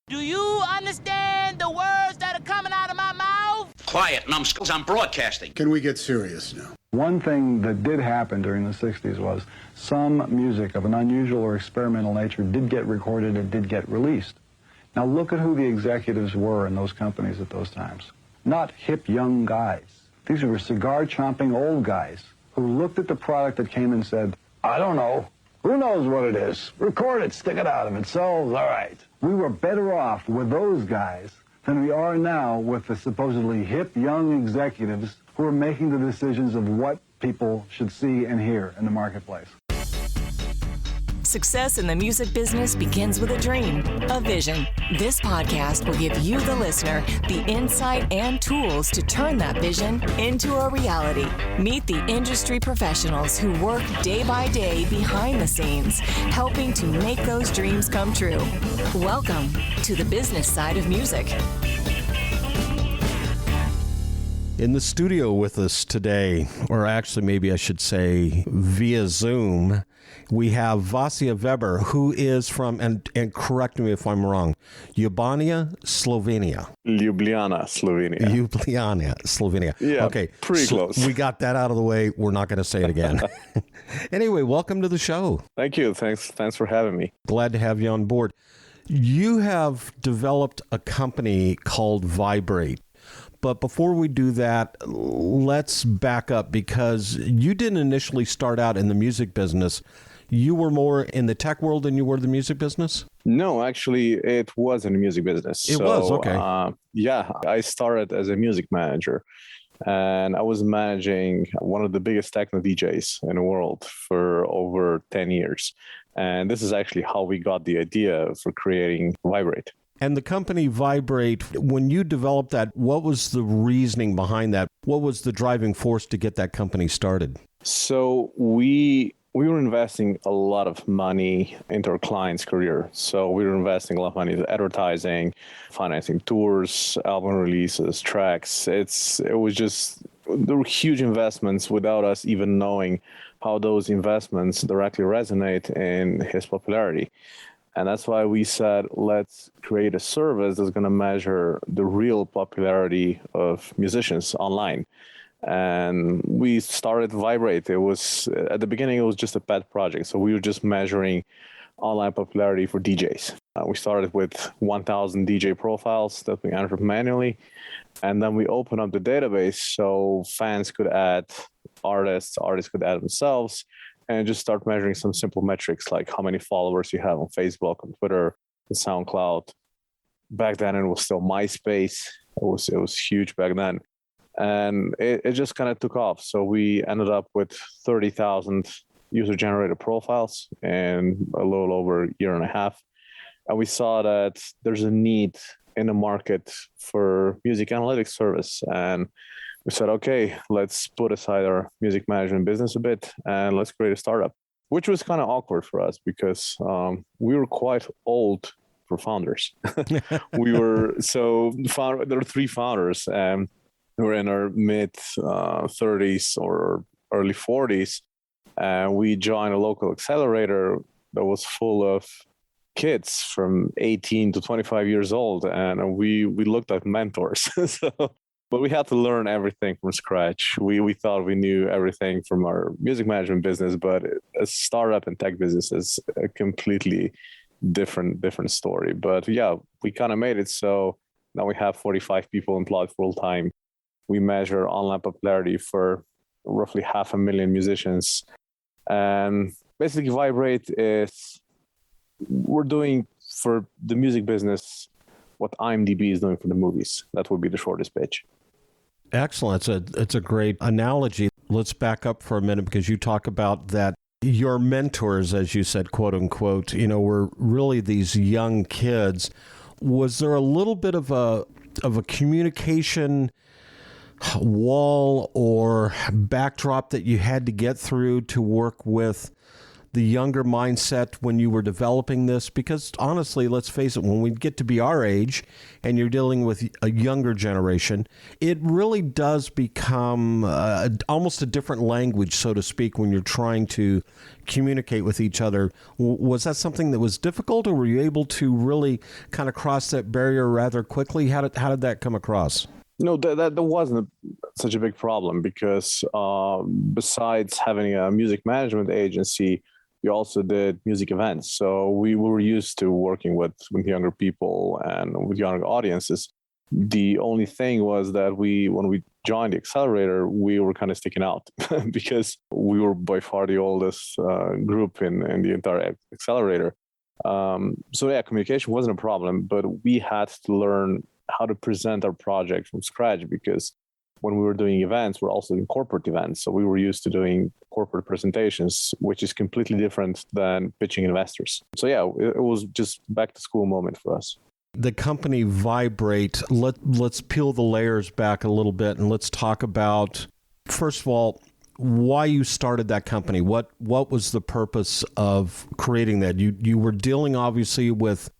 Do you understand the words that are coming out of my mouth? Quiet, numbskulls, I'm broadcasting. Can we get serious now? One thing that did happen during the 60s was some music of an unusual or experimental nature did get recorded and did get released. Now look at who the executives were in those companies at those times. Not hip young guys. These were cigar-chomping old guys who looked at the product that came and said, I don't know. Who knows what it is? Record it, stick it out. If it sells, all right. We were better off with those guys than we are now with the supposedly hip young executives who are making the decisions of what people should see and hear in the marketplace. Success in the music business begins with a dream, a vision. This podcast will give you, the listener, the insight and tools to turn that vision into a reality. Meet the industry professionals who work day by day behind the scenes, helping to make those dreams come true. Welcome to the business side of music. In the studio with us today, or actually maybe I should say via Zoom, we have Vasja Vebar, who is from, and correct me if I'm wrong, Ljubljana, Slovenia. Ljubljana, Slovenia. Yeah, okay, pretty close. We got that out of the way. We're not going to say it again. Anyway, welcome to the show. Thank you. Thanks for having me. Glad to have you on board. You have developed a company called Vibrate. But before we do that, let's back up because you didn't initially start out in the music business. You were more in the tech world than you were the music business? No, actually, it was in the music business. It was, okay. Yeah, I started as a music manager, and I was managing one of the biggest techno DJs in the world for over 10 years. And this is actually how we got the idea for creating Vibrate. And the company Vibrate, when you developed that, what was the reasoning behind that? What was the driving force to get that company started? So we were investing a lot of money into our client's career. So we were investing a lot of money into advertising, financing tours, album releases, tracks. There were huge investments without us even knowing how those investments directly resonate in his popularity. And that's why we said, let's create a service that's going to measure the real popularity of musicians online. And we started Vibrate. It was, at the beginning, it was just a pet project. So we were just measuring online popularity for DJs. We started with 1,000 DJ profiles that we entered manually. And then we opened up the database so fans could add artists could add themselves, and just start measuring some simple metrics like how many followers you have on Facebook, on Twitter, on SoundCloud. Back then, it was still MySpace. It was huge back then. And it just kind of took off. So we ended up with 30,000 user-generated profiles in a little over a year and a half. And we saw that there's a need in the market for music analytics service. And we said, okay, let's put aside our music management business a bit and let's create a startup, which was kind of awkward for us because we were quite old for founders. There were three founders who were in our mid 30s or early 40s. And we joined a local accelerator that was full of kids from 18 to 25 years old. And we looked like mentors. But we had to learn everything from scratch. We thought we knew everything from our music management business, but a startup and tech business is a completely different story. But yeah, we kind of made it. So now we have 45 people employed full time. We measure online popularity for roughly 500,000 musicians. And basically Vibrate we're doing for the music business what IMDB is doing for the movies. That would be the shortest pitch. Excellent. It's a great analogy. Let's back up for a minute because you talk about that your mentors, as you said, quote unquote, were really these young kids. Was there a little bit of a communication wall or backdrop that you had to get through to work with the younger mindset when you were developing this? Because honestly, let's face it, when we get to be our age and you're dealing with a younger generation, it really does become almost a different language, so to speak, when you're trying to communicate with each other. Was that something that was difficult, or were you able to really kind of cross that barrier rather quickly? How did that come across? No, that wasn't such a big problem because besides having a music management agency, we also did music events. So we were used to working with younger people and with younger audiences. The only thing was that when we joined the accelerator, we were kind of sticking out because we were by far the oldest group in the entire accelerator. So yeah, communication wasn't a problem, but we had to learn how to present our project from scratch, because when we were doing events, we're also doing corporate events. So we were used to doing corporate presentations, which is completely different than pitching investors. So yeah, it was just back to school moment for us. The company Vibrate, let's peel the layers back a little bit and let's talk about, first of all, why you started that company. What was the purpose of creating that? You were dealing obviously with,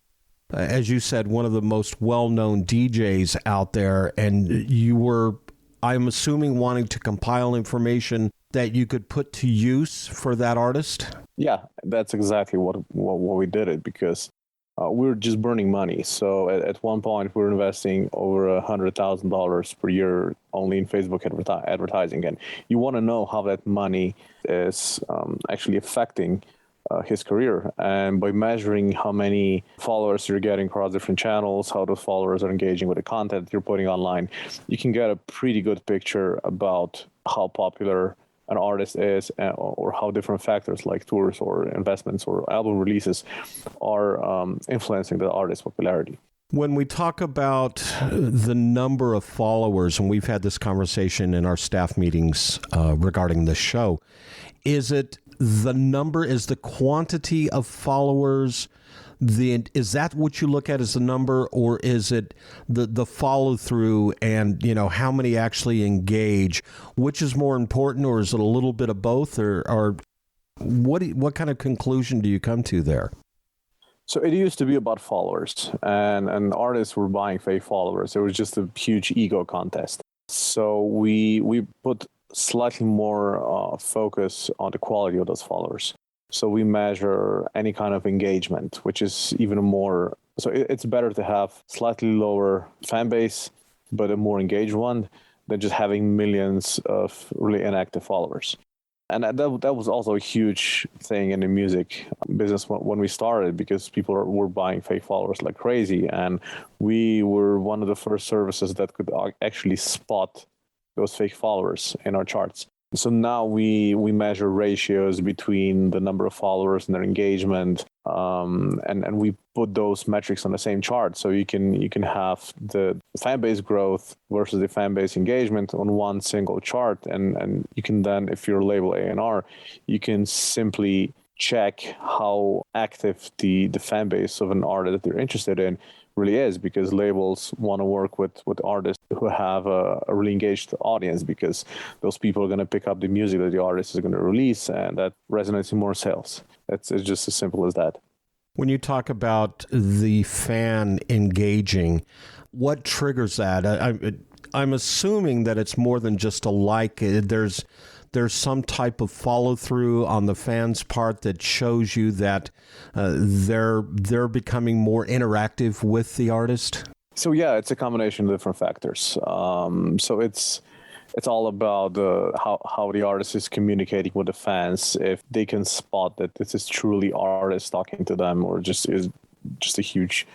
as you said, one of the most well-known DJs out there, and you were, I'm assuming, wanting to compile information that you could put to use for that artist? Yeah, that's exactly what we did it, because we were just burning money. So at one point, we were investing over $100,000 per year only in Facebook advertising. And you want to know how that money is actually affecting his career. And by measuring how many followers you're getting across different channels, how those followers are engaging with the content you're putting online, you can get a pretty good picture about how popular an artist is, or how different factors like tours or investments or album releases are influencing the artist's popularity. When we talk about the number of followers, and we've had this conversation in our staff meetings regarding this show, is it the number, is the quantity of followers, is that what you look at as the number, or is it the follow through and how many actually engage? Which is more important, or is it a little bit of both, or what kind of conclusion do you come to there? So it used to be about followers, and artists were buying fake followers. It was just a huge ego contest. So we put slightly more focus on the quality of those followers. So we measure any kind of engagement, which is even more. So it's better to have slightly lower fan base, but a more engaged one, than just having millions of really inactive followers. And that was also a huge thing in the music business when we started, because people were buying fake followers like crazy. And we were one of the first services that could actually spot those fake followers in our charts. So now we measure ratios between the number of followers and their engagement, and we put those metrics on the same chart. So you can have the fan base growth versus the fan base engagement on one single chart, and you can then, if you're label A&R, you can simply check how active the fan base of an artist that you're interested in really is, because labels want to work with artists who have a really engaged audience, because those people are going to pick up the music that the artist is going to release, and that resonates in more sales. It's just as simple as that. When you talk about the fan engaging, what triggers that? I'm assuming that it's more than just a like. There's some type of follow through on the fans' part that shows you that they're becoming more interactive with the artist. So yeah, it's a combination of different factors. So it's all about how the artist is communicating with the fans. If they can spot that this is truly artists talking to them, or just a huge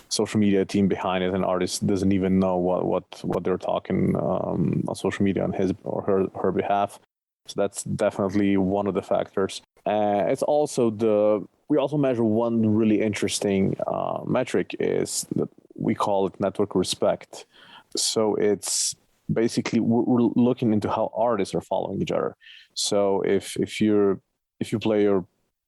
social media team behind it, and artist doesn't even know what they're talking on social media on his or her behalf. So that's definitely one of the factors. It's also we also measure one really interesting metric, is that we call it network respect. So it's basically we're looking into how artists are following each other. So if you play your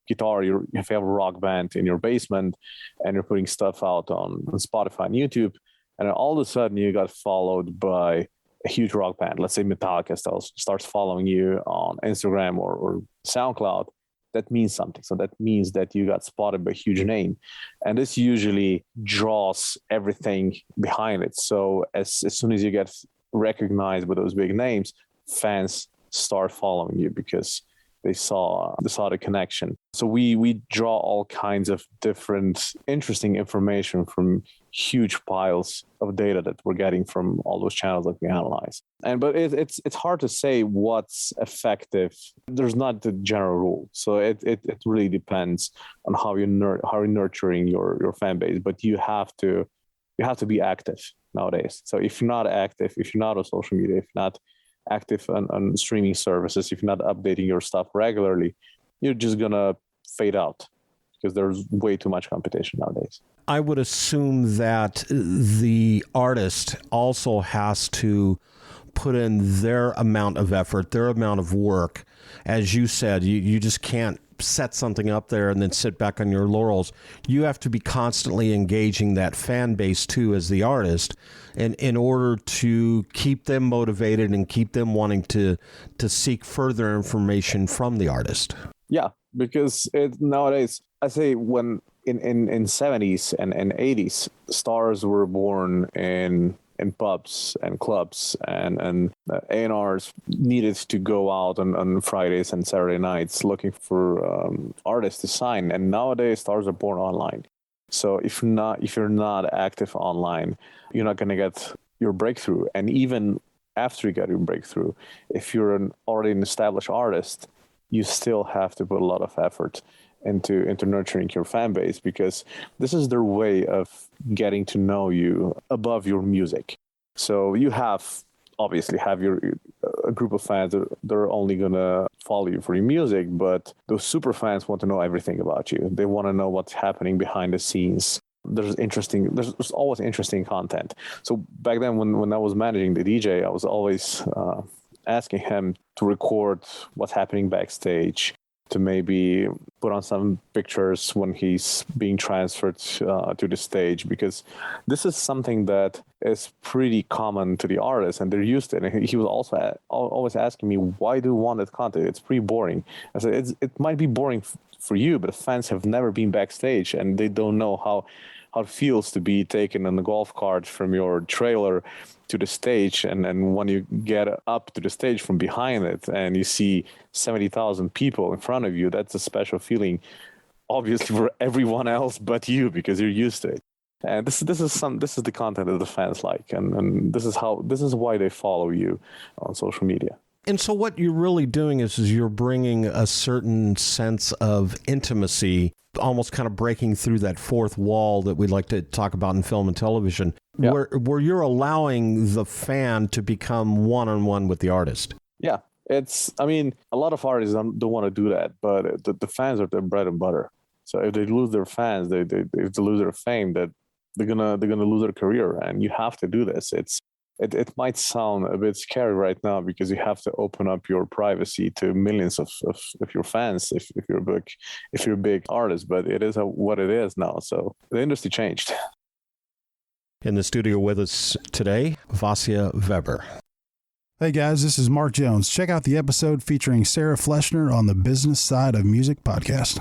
guitar, if you have a rock band in your basement and you're putting stuff out on Spotify and YouTube, and then all of a sudden you got followed by a huge rock band, let's say Metallica starts following you on Instagram or SoundCloud, that means something. So that means that you got spotted by a huge name. And this usually draws everything behind it. So as soon as you get recognized by those big names, fans start following you because they saw the connection. So we draw all kinds of different interesting information from huge piles of data that we're getting from all those channels that we analyze. But it's hard to say what's effective. There's not the general rule. So it really depends on how you're nurturing your fan base. But you have to be active nowadays. So if you're not active, if you're not on social media, if you're not active on streaming services, if you're not updating your stuff regularly, you're just gonna fade out because there's way too much competition nowadays. I would assume that the artist also has to put in their amount of effort, their amount of work. As you said, you just can't set something up there and then sit back on your laurels. You have to be constantly engaging that fan base too as the artist, and in order to keep them motivated and keep them wanting to seek further information from the artist. Yeah, because nowadays, I say when in 70s and 80s, stars were born in pubs and clubs, and A&Rs needed to go out on Fridays and Saturday nights looking for artists to sign. And nowadays, stars are born online. So if you're not active online, you're not going to get your breakthrough. And even after you get your breakthrough, if you're already an established artist, you still have to put a lot of effort into nurturing your fan base, because this is their way of getting to know you above your music. So you obviously have a group of fans that they're only gonna follow you for your music, but those super fans want to know everything about you. They want to know what's happening behind the scenes. There's always interesting content. So back then when I was managing the DJ, I was always asking him to record what's happening backstage, to maybe put on some pictures when he's being transferred to the stage, because this is something that is pretty common to the artists and they're used to it. And he was also always asking me, why do you want that content? It's pretty boring. I said, it might be boring for you, but fans have never been backstage and they don't know how it feels to be taken on the golf cart from your trailer to the stage, and when you get up to the stage from behind it and you see 70,000 people in front of you, that's a special feeling, obviously, for everyone else but you, because you're used to it. And this is the content that the fans like, and this is why they follow you on social media. And so what you're really doing is you're bringing a certain sense of intimacy, almost kind of breaking through that fourth wall that we like to talk about in film and television, yeah, where you're allowing the fan to become one-on-one with the artist. Yeah, a lot of artists don't want to do that, but the fans are their bread and butter. So if they lose their fans, if they lose their fame, that they're gonna lose their career, and you have to do this. It might sound a bit scary right now because you have to open up your privacy to millions of your fans if you're a big artist, but it is what it is now. So the industry changed. In the studio with us today, Vasja Vebar. Hey guys, this is Mark Jones. Check out the episode featuring Sarah Fleshner on the Business Side of Music podcast.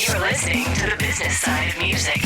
You're listening to the Business Side of Music.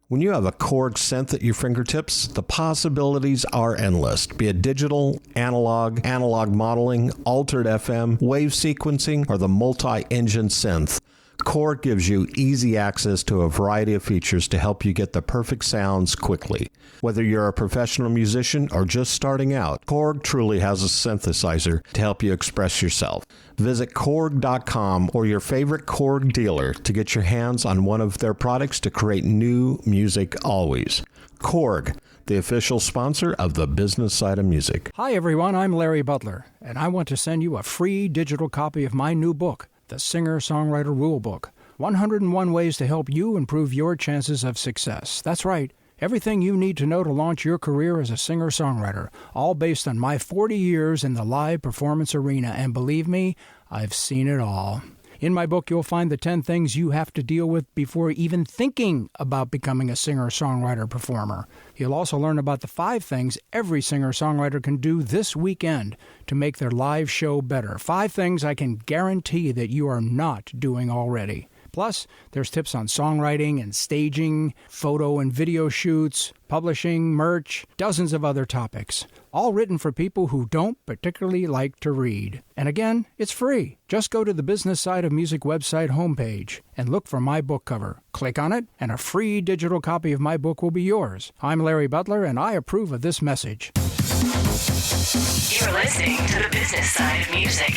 When you have a Korg synth at your fingertips, the possibilities are endless. Be it digital, analog modeling, altered FM, wave sequencing, or the multi-engine synth, Korg gives you easy access to a variety of features to help you get the perfect sounds quickly. Whether you're a professional musician or just starting out, Korg truly has a synthesizer to help you express yourself. Visit Korg.com or your favorite Korg dealer to get your hands on one of their products to create new music always. Korg, the official sponsor of the Business Side of Music. Hi everyone, I'm Larry Butler, and I want to send you a free digital copy of my new book, The Singer-Songwriter Rulebook, 101 Ways to Help You Improve Your Chances of Success. That's right, everything you need to know to launch your career as a singer-songwriter, all based on my 40 years in the live performance arena, and believe me, I've seen it all. In my book, you'll find the 10 things you have to deal with before even thinking about becoming a singer-songwriter-performer. You'll also learn about the 5 things every singer-songwriter can do this weekend to make their live show better. 5 things I can guarantee that you are not doing already. Plus, there's tips on songwriting and staging, photo and video shoots, publishing, merch, dozens of other topics. All written for people who don't particularly like to read. And again, it's free. Just go to the Business Side of Music website homepage and look for my book cover. Click on it, and a free digital copy of my book will be yours. I'm Larry Butler, and I approve of this message. You're listening to the Business Side of Music.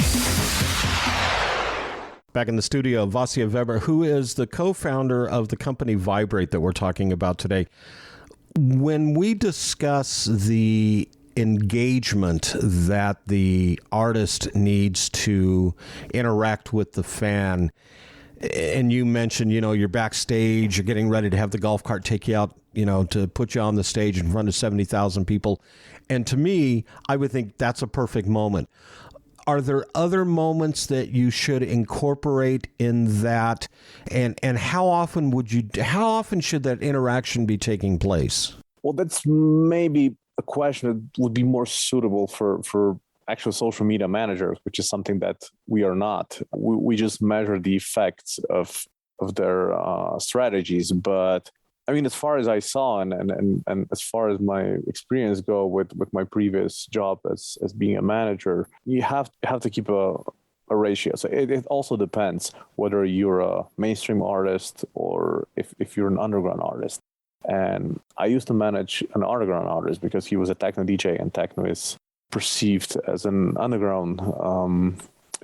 Back in the studio, Vasja Vebar, who is the co-founder of the company Vibrate that we're talking about today. When we discuss the engagement that the artist needs to interact with the fan, and you mentioned, you're backstage, you're getting ready to have the golf cart take you out, to put you on the stage in front of 70,000 people. And to me, I would think that's a perfect moment. Are there other moments that you should incorporate in that? And how often should that interaction be taking place? Well, that's maybe a question that would be more suitable for actual social media managers, which is something that we are not. We just measure the effects of their strategies. But I mean, as far as I saw and as far as my experience go with my previous job as being a manager, you have to keep a ratio. So it also depends whether you're a mainstream artist or if you're an underground artist. And I used to manage an underground artist because he was a techno DJ, and techno is perceived as an underground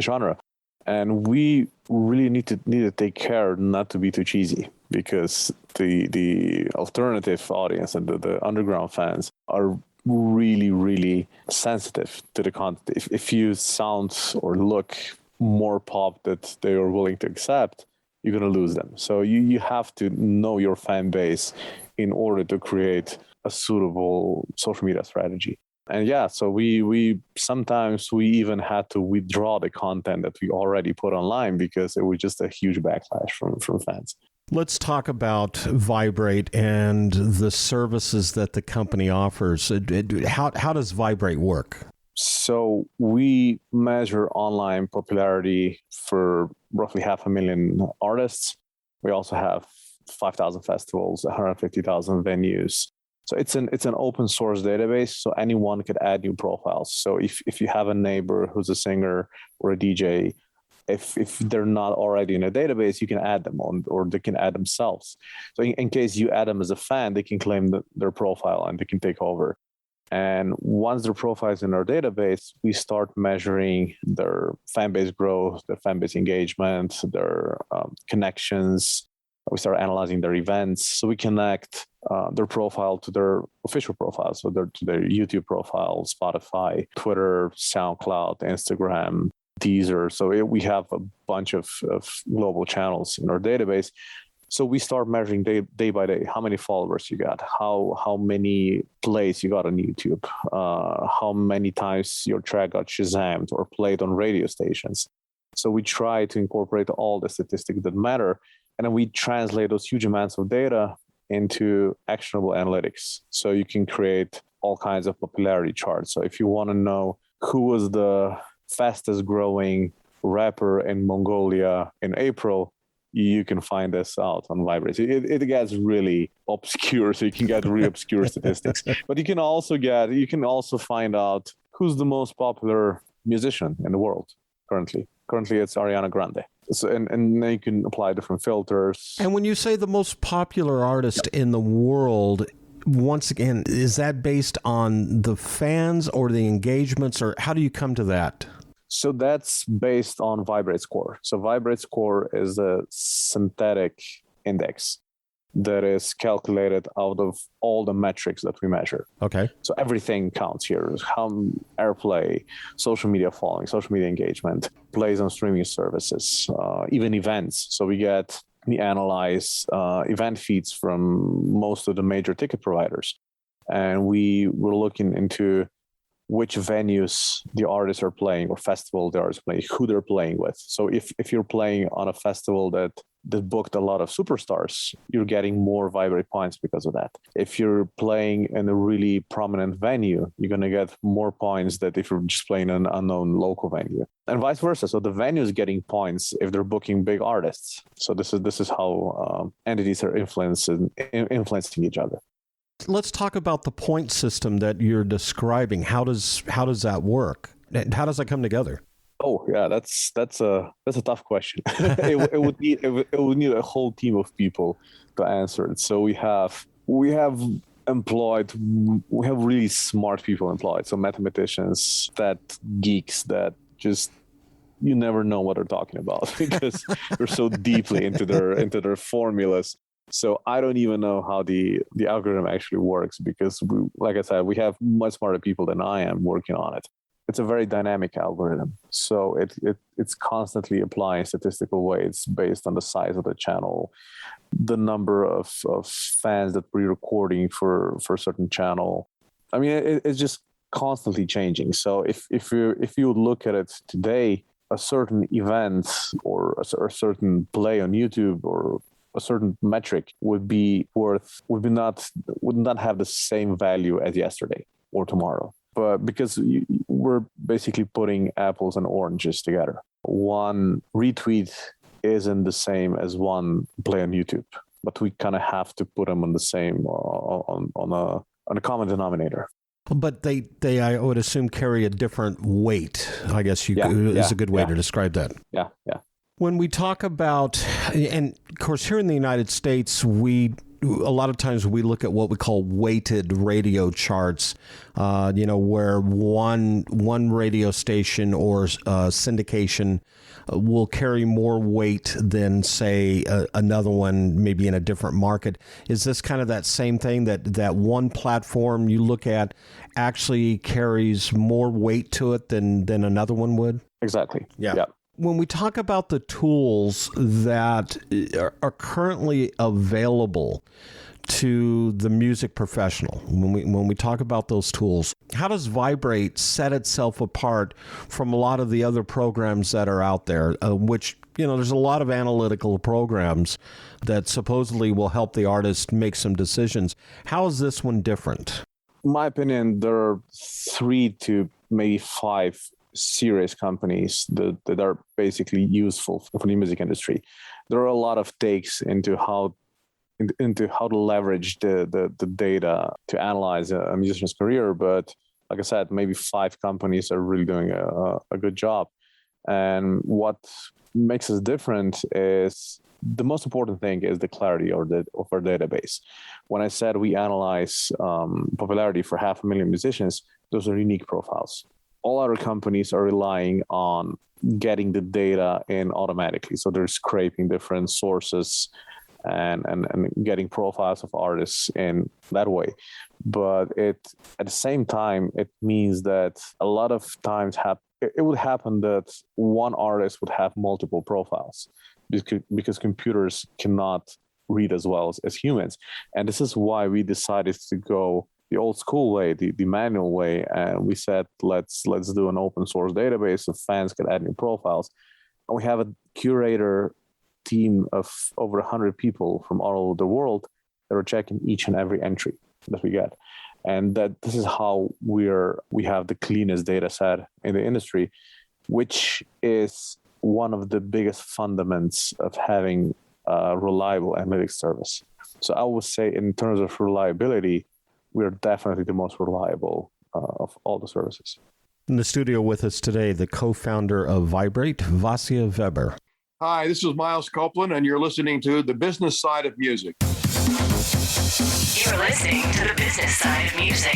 genre. And we really need to take care not to be too cheesy, because the alternative audience and the underground fans are really, really sensitive to the content. If you sound or look more pop that they are willing to accept, you're going to lose them. So you have to know your fan base in order to create a suitable social media strategy. And yeah, so we sometimes we even had to withdraw the content that we already put online because it was just a huge backlash from fans. Let's talk about Vibrate and the services that the company offers. How does Vibrate work? So we measure online popularity for roughly 500,000 artists. We also have 5,000 festivals, 150,000 venues. So it's an open source database, so anyone could add new profiles. So if you have a neighbor who's a singer or a DJ, if they're not already in a database, you can add them on, or they can add themselves. So in case you add them as a fan, they can claim their profile and they can take over. And once their profile is in our database, we start measuring their fan base growth, their fan base engagement, their connections. We start analyzing their events. So we connect their profile to their official profile, so to their YouTube profile, Spotify, Twitter, SoundCloud, Instagram, Deezer. So we have a bunch of global channels in our database. So we start measuring day by day how many followers you got, how many plays you got on YouTube, how many times your track got Shazammed or played on radio stations. So we try to incorporate all the statistics that matter, and then we translate those huge amounts of data into actionable analytics. So you can create all kinds of popularity charts. So if you want to know who was the fastest growing rapper in Mongolia in April, you can find this out on Vibrate. It gets really obscure, so you can get really obscure statistics. But you can also find out who's the most popular musician in the world currently. Currently, it's Ariana Grande. So, and then you can apply different filters. And when you say the most popular artist in the world, once again, is that based on the fans or the engagements, or how do you come to that? So that's based on Vibrate Score. So Vibrate Score is a synthetic index that is calculated out of all the metrics that we measure. Okay. So everything counts here. How airplay, social media following, social media engagement, plays on streaming services, even events. So we analyze event feeds from most of the major ticket providers. And we were looking into which venues the artists are playing or festival the artists are playing, who they're playing with. So if you're playing on a festival that booked a lot of superstars, you're getting more Vibrate points because of that. If you're playing in a really prominent venue, you're going to get more points than if you're just playing an unknown local venue, and vice versa. So the venue is getting points if they're booking big artists. So this is how entities are influencing each other. Let's talk about the point system that you're describing. How does that work? How does that come together? Oh yeah, that's a tough question. it would need a whole team of people to answer it. So we have really smart people employed. So mathematicians, that geeks that just you never know what they're talking about because they're so deeply into their formulas. So I don't even know how the algorithm actually works because like I said, we have much smarter people than I am working on it. It's a very dynamic algorithm. So it's constantly applying statistical weights based on the size of the channel, the number of fans that we're recording for a certain channel. I mean, it's just constantly changing. So if you look at it today, a certain event or a certain play on YouTube or a certain metric would not have the same value as yesterday or tomorrow. But because we're basically putting apples and oranges together, one retweet isn't the same as one play on YouTube, but we kind of have to put them on the same on a common denominator. But they I would assume carry a different weight. I guess is a good way to describe that. Yeah. When we talk about, and of course here in the United States, a lot of times we look at what we call weighted radio charts, where one radio station or syndication will carry more weight than, say, another one, maybe in a different market. Is this kind of that same thing that one platform you look at actually carries more weight to it than another one would? Exactly. Yeah. When we talk about the tools that are currently available to the music professional, when we talk about those tools, how does Vibrate set itself apart from a lot of the other programs that are out there, which, there's a lot of analytical programs that supposedly will help the artist make some decisions. How is this one different? In my opinion, there are 3 to maybe 5 serious companies that are basically useful for the music industry. There are a lot of takes into how to leverage the data to analyze a musician's career, but like I said, maybe 5 companies are really doing a good job. And what makes us different is the most important thing is the clarity of our database. When I said we analyze popularity for 500,000 musicians, those are unique profiles. All other companies are relying on getting the data in automatically. So they're scraping different sources and getting profiles of artists in that way. But at the same time, it means that a lot of times it would happen that one artist would have multiple profiles because computers cannot read as well as humans. And this is why we decided to go the old school way, the manual way, and we said let's do an open source database so fans can add new profiles. And we have a curator team of over 100 people from all over the world that are checking each and every entry that we get, and that this is how we have the cleanest data set in the industry, which is one of the biggest fundamentals of having a reliable analytics service. So I would say in terms of reliability, we are definitely the most reliable of all the services. In the studio with us today, the co-founder of Vibrate, Vasja Vebar. Hi, this is Miles Copeland, and you're listening to The Business Side of Music. You're listening to The Business Side of Music.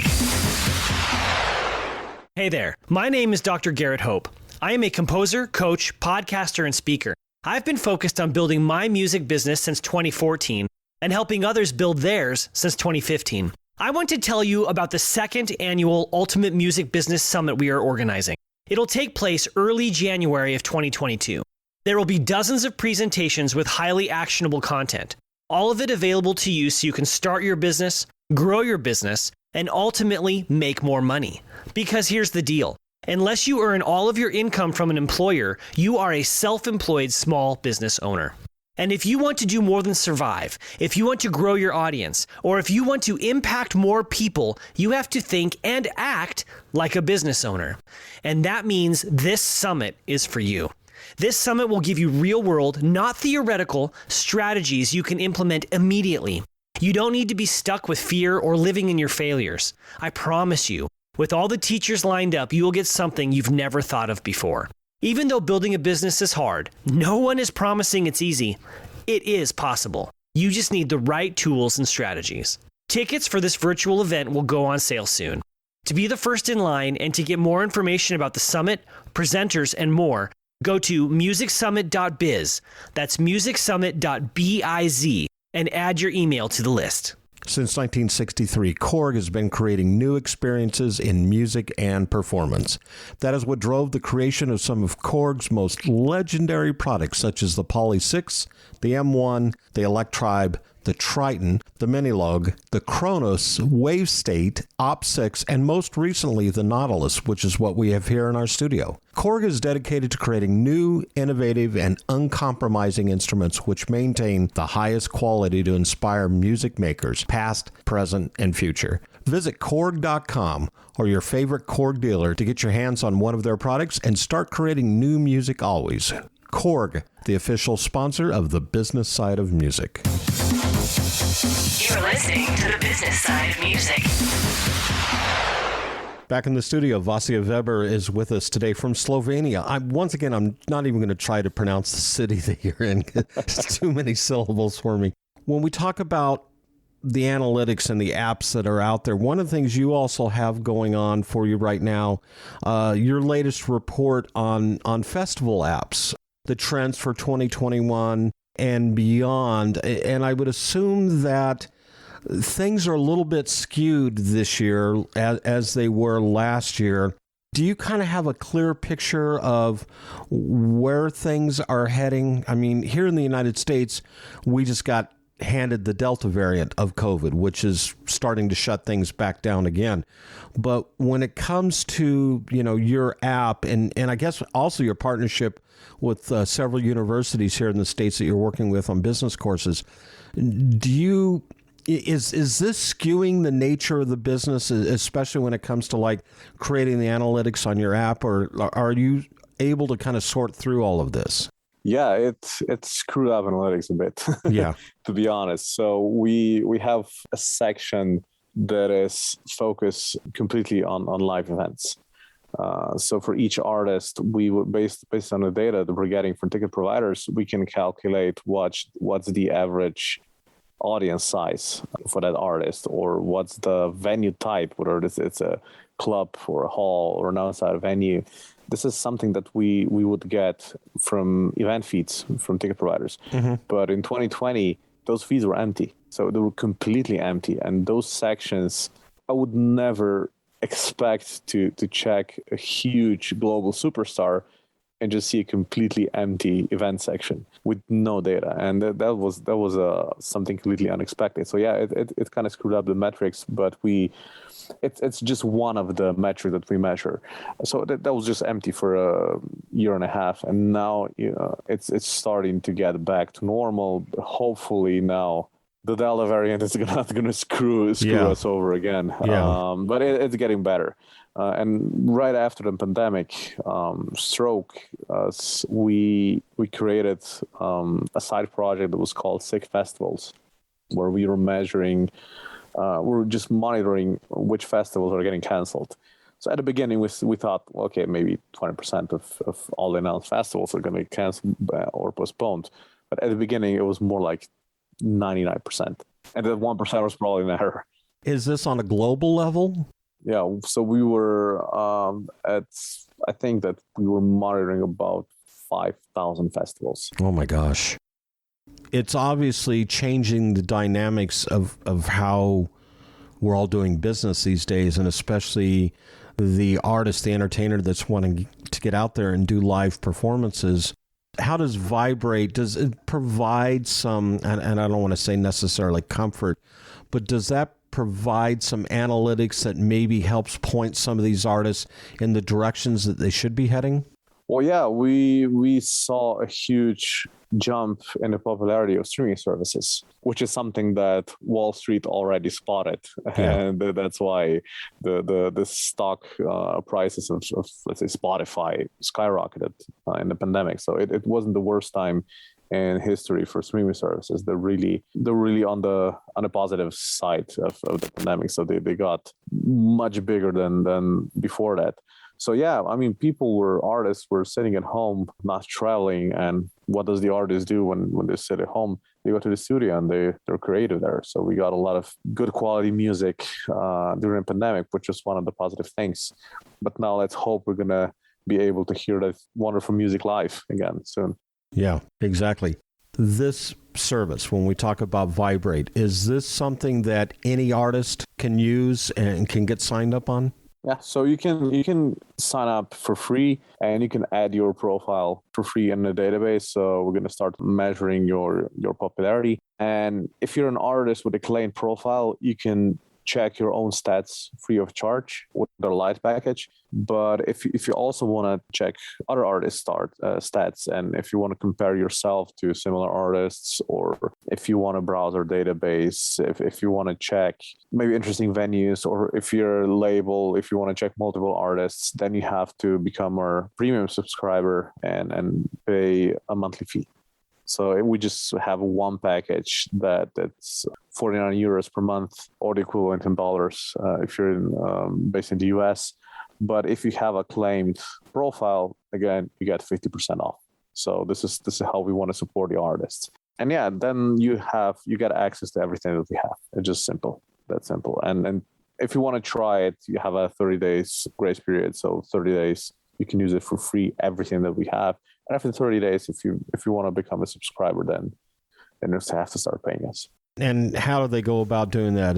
Hey there, my name is Dr. Garrett Hope. I am a composer, coach, podcaster, and speaker. I've been focused on building my music business since 2014 and helping others build theirs since 2015. I want to tell you about the 2nd annual Ultimate Music Business Summit we are organizing. It'll take place early January of 2022. There will be dozens of presentations with highly actionable content, all of it available to you so you can start your business, grow your business, and ultimately make more money. Because here's the deal. Unless you earn all of your income from an employer, you are a self-employed small business owner. And if you want to do more than survive, if you want to grow your audience, or if you want to impact more people, you have to think and act like a business owner. And that means this summit is for you. This summit will give you real-world, not theoretical, strategies you can implement immediately. You don't need to be stuck with fear or living in your failures. I promise you, with all the teachers lined up, you will get something you've never thought of before. Even though building a business is hard, no one is promising it's easy. It is possible. You just need the right tools and strategies. Tickets for this virtual event will go on sale soon. To be the first in line and to get more information about the summit, presenters, and more, go to musicsummit.biz. That's musicsummit.biz and add your email to the list. Since 1963, Korg has been creating new experiences in music and performance. That is what drove the creation of some of Korg's most legendary products, such as the Poly 6, the M1, the Electribe, the Triton, the Minilogue, the Kronos, Wave State, Op6, and most recently the Nautilus, which is what we have here in our studio. Korg is dedicated to creating new, innovative, and uncompromising instruments which maintain the highest quality to inspire music makers, past, present, and future. Visit Korg.com or your favorite Korg dealer to get your hands on one of their products and start creating new music always. Korg, the official sponsor of the business side of music. You're listening to the business side of music. Back in the studio, Vasja Vebar is with us today from Slovenia. I'm not even going to try to pronounce the city that you're in. It's too many syllables for me. When we talk about the analytics and the apps that are out there, one of the things you also have going on for you right now, your latest report on festival apps, the trends for 2021 and beyond. And I would assume that things are a little bit skewed this year as they were last year. Do you kind of have a clear picture of where things are heading? I mean, here in the United States, we just got handed the Delta variant of COVID, which is starting to shut things back down again. But when it comes to, your app and I guess also your partnership with several universities here in the States that you're working with on business courses, is this skewing the nature of the business, especially when it comes to like creating the analytics on your app, or are you able to kind of sort through all of this? Yeah, it's screwed up analytics a bit. Yeah, to be honest. So we have a section that is focused completely on live events. So for each artist, we would based on the data that we're getting from ticket providers, we can calculate what's the average audience size for that artist, or what's the venue type, whether it's a club or a hall or an outside venue. This is something that we would get from event feeds from ticket providers. Mm-hmm. But in 2020, those feeds were empty. So they were completely empty. And those sections, I would never expect to check a huge global superstar and just see a completely empty event section with no data. And that was something completely unexpected. So yeah, it kind of screwed up the metrics, but it's just one of the metrics that we measure. So that was just empty for a year and a half, and now it's starting to get back to normal. Hopefully now the Delta variant is not going to screw us over again. Yeah. But it's getting better. And right after the pandemic stroke, we created a side project that was called Sick Festivals, where we were measuring. We're just monitoring which festivals are getting canceled. So at the beginning, we thought, okay, maybe 20% of all the announced festivals are going to be canceled or postponed. But at the beginning, it was more like 99%. And that 1% was probably an error. Is this on a global level? Yeah. So we were I think that we were monitoring about 5,000 festivals. Oh, my gosh. It's obviously changing the dynamics of how we're all doing business these days, and especially the artist, the entertainer that's wanting to get out there and do live performances. How does Vibrate, does it provide some, and I don't want to say necessarily comfort, but does that provide some analytics that maybe helps point some of these artists in the directions that they should be heading? Well, yeah, we saw a huge jump in the popularity of streaming services, which is something that Wall Street already spotted, and that's why the stock prices of let's say Spotify skyrocketed in the pandemic. So it wasn't the worst time in history for streaming services. They're really on the positive side of the pandemic. So they got much bigger than before that. So yeah, I mean, artists were sitting at home, not traveling. And what does the artist do when they sit at home? They go to the studio and they're creative there. So we got a lot of good quality music during the pandemic, which is one of the positive things. But now let's hope we're going to be able to hear that wonderful music live again soon. Yeah, exactly. This service, when we talk about Vibrate, is this something that any artist can use and can get signed up on? Yeah, so you can sign up for free and you can add your profile for free in the database. So we're going to start measuring your popularity. And if you're an artist with a claimed profile, you can check your own stats free of charge with the Lite package. But if you also want to check other artists' stats, and if you want to compare yourself to similar artists, or if you want to browse our database, if you want to check maybe interesting venues, or if you're a label, if you want to check multiple artists, then you have to become our premium subscriber and pay a monthly fee. So we just have one package that's 49 euros per month, or the equivalent in dollars if you're based in the US. But if you have a claimed profile, again, you get 50% off. So this is how we want to support the artists. And yeah, then you get access to everything that we have. It's just simple. That's simple. And if you want to try it, you have a 30 days grace period. So 30 days, you can use it for free, everything that we have. And after 30 days, if you want to become a subscriber, then you just have to start paying us. And how do they go about doing that?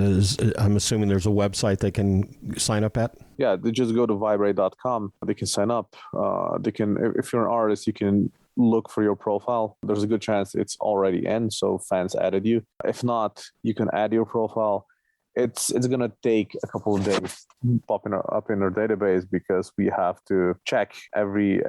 I'm assuming there's a website they can sign up at? Yeah, they just go to vibrate.com. They can sign up. If you're an artist, you can look for your profile. There's a good chance it's already in, so fans added you. If not, you can add your profile. It's going to take a couple of days popping up in our database because we have to check every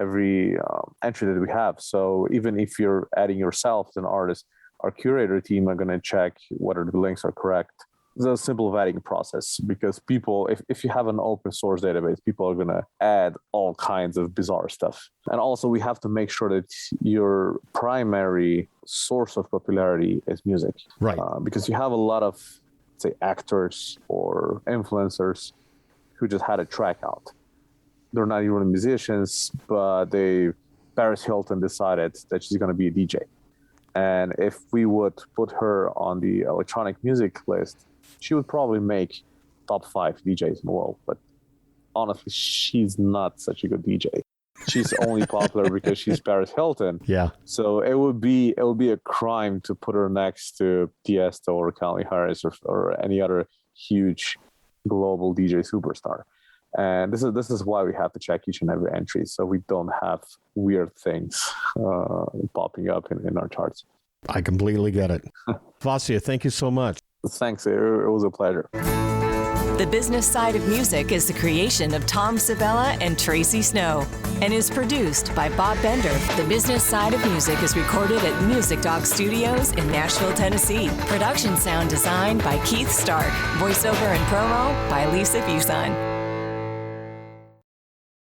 entry that we have. So even if you're adding yourself as an artist, our curator team are going to check whether the links are correct. It's a simple vetting process because people, if you have an open source database, people are going to add all kinds of bizarre stuff. And also we have to make sure that your primary source of popularity is music. Right. Because you have a lot of, say, actors or influencers who just had a track out. They're not even musicians, but Paris Hilton decided that she's going to be a DJ. And if we would put her on the electronic music list, she would probably make top 5 DJs in the world. But honestly, she's not such a good DJ. She's only popular because she's Paris Hilton. Yeah. So it would be a crime to put her next to Tiesto or Calvin Harris or any other huge global DJ superstar. And this is why we have to check each and every entry, so we don't have weird things popping up in our charts. I completely get it. Vasja, thank you so much. Thanks. It was a pleasure. The Business Side of Music is the creation of Tom Sabella and Tracy Snow and is produced by Bob Bender. The Business Side of Music is recorded at Music Dog Studios in Nashville, Tennessee. Production sound design by Keith Stark. Voiceover and promo by Lisa Fuson.